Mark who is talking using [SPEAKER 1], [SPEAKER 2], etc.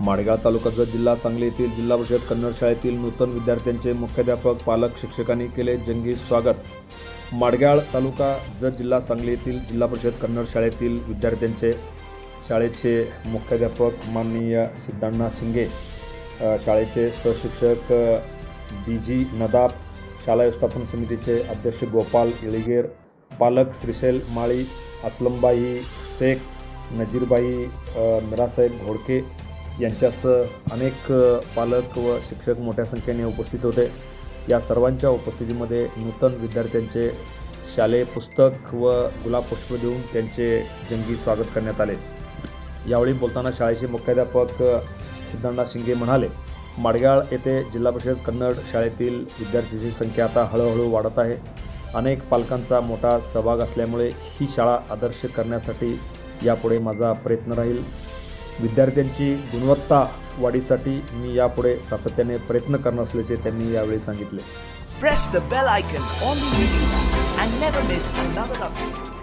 [SPEAKER 1] माडगाव तालुका जत जिल्हा सांगली येथील जिल्हा परिषद कन्नड शाळेतील नूतन विद्यार्थ्यांचे मुख्याध्यापक पालक शिक्षकांनी केले जंगी स्वागत। माडगाव तालुका जत जिल्हा सांगली येथील जिल्हा परिषद कन्नड शाळेतील विद्यार्थ्यांचे शाळेचे मुख्याध्यापक माननीय सिद्धण्णा शिंगे, शाळेचे सहशिक्षक DG नदाब, शाळा व्यवस्थापन समितीचे अध्यक्ष गोपाल येळीगेर, पालक श्रीशैल माळी, असलमबाई शेख, नजीरबाई मिरासाहेब घोडके यांच्यासह अनेक पालक व शिक्षक मोठ्या संख्येने उपस्थित होते। या सर्वांच्या उपस्थितीमध्ये नूतन विद्यार्थ्यांचे शालेय पुस्तक व गुलाब पुष्प देऊन त्यांचे जंगी स्वागत करण्यात आले। यावेळी बोलताना शाळेचे मुख्याध्यापक सिद्धण्णा शिंगे म्हणाले, माडगाव येथे जिल्हा परिषद कन्नड शाळेतील विद्यार्थ्यांची संख्या आता हळूहळू वाढत आहे। अनेक पालकांचा मोठा सहभाग असल्यामुळे ही शाळा आदर्श करण्यासाठी यापुढे माझा प्रयत्न राहील। विद्यार्थ्यांची गुणवत्ता वाढीसाठी मी यापुढे सातत्याने प्रयत्न करणार असल्याचे त्यांनी यावेळी सांगितले।
[SPEAKER 2] Press the bell icon on the video and never miss another update.